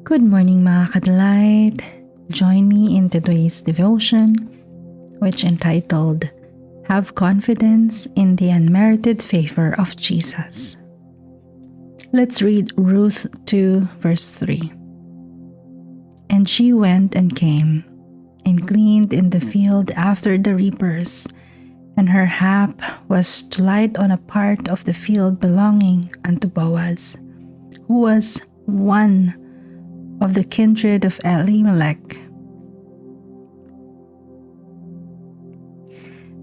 Good morning mga kadelight. Join me in today's devotion, which entitled, Have Confidence in the Unmerited Favor of Jesus. Let's read Ruth 2 verse 3. And she went and came, and gleaned in the field after the reapers, and her hap was to light on a part of the field belonging unto Boaz, who was one of the kindred of Elimelech.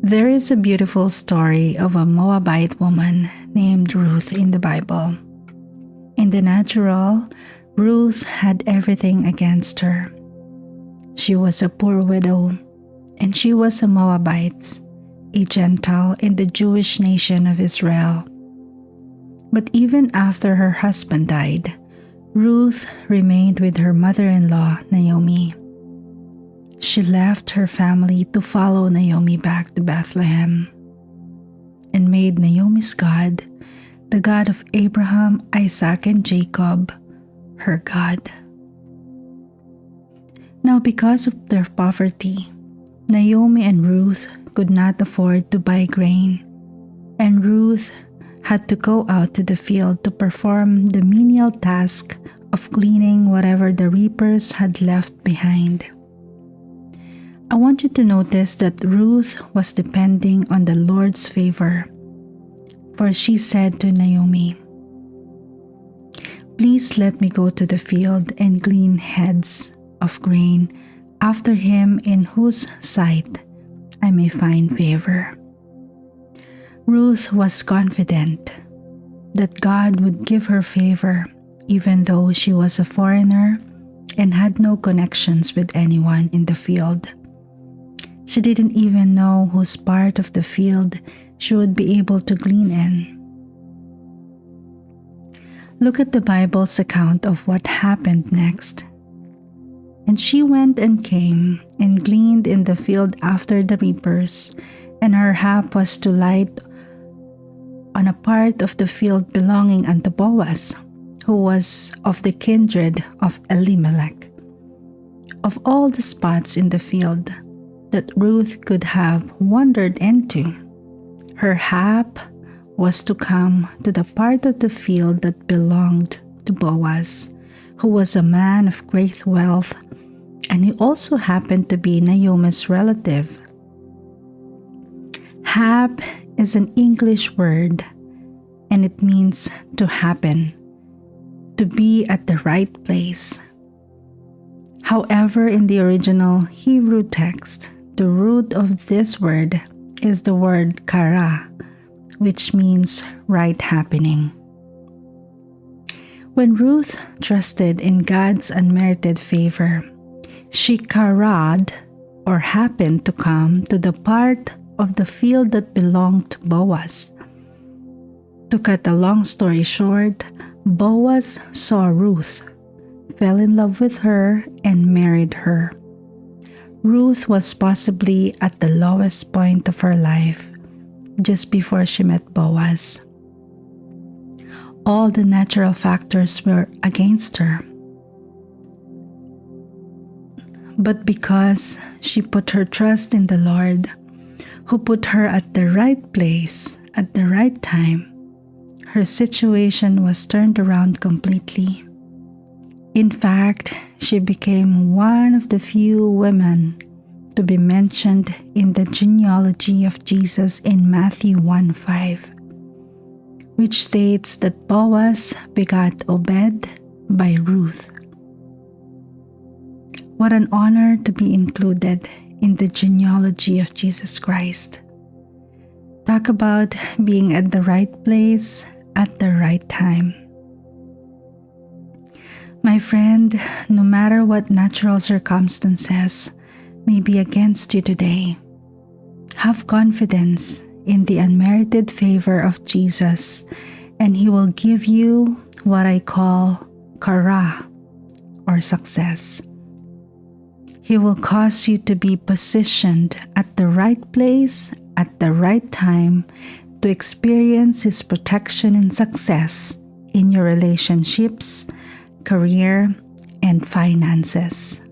There is a beautiful story of a Moabite woman named Ruth in the Bible. In the natural, Ruth had everything against her. She was a poor widow, and she was a Moabite, a Gentile in the Jewish nation of Israel. But even after her husband died, Ruth remained with her mother-in-law, Naomi. She left her family to follow Naomi back to Bethlehem and made Naomi's God, the God of Abraham, Isaac, and Jacob, her God. Now, because of their poverty, Naomi and Ruth could not afford to buy grain, and Ruth had to go out to the field to perform the menial task of gleaning whatever the reapers had left behind. I want you to notice that Ruth was depending on the Lord's favor, for she said to Naomi, "Please let me go to the field and glean heads of grain after him in whose sight I may find favor." Ruth was confident that God would give her favor even though she was a foreigner and had no connections with anyone in the field. She didn't even know whose part of the field she would be able to glean in. Look at the Bible's account of what happened next. And she went and came and gleaned in the field after the reapers, and her hap was to light on a part of the field belonging unto Boaz, who was of the kindred of Elimelech. Of all the spots in the field that Ruth could have wandered into, her hap was to come to the part of the field that belonged to Boaz, who was a man of great wealth, and he also happened to be Naomi's relative. Hap is an English word, and it means to happen, to be at the right place. However, in the original Hebrew text, the root of this word is the word kara, which means right happening. When Ruth trusted in God's unmerited favor, she karad, or happened to come to the part of the field that belonged to Boaz. To cut a long story short, Boaz saw Ruth, fell in love with her, and married her. Ruth was possibly at the lowest point of her life, just before she met Boaz. All the natural factors were against her. But because she put her trust in the Lord, who put her at the right place at the right time, her situation was turned around completely. In fact, she became one of the few women to be mentioned in the genealogy of Jesus in Matthew 1:5, which states that Boaz begot Obed by Ruth. What an honor to be included in the genealogy of Jesus Christ. Talk about being at the right place at the right time. My friend, no matter what natural circumstances may be against you today, have confidence in the unmerited favor of Jesus, and He will give you what I call kara, or success. He will cause you to be positioned at the right place at the right time to experience His protection and success in your relationships, career, and finances.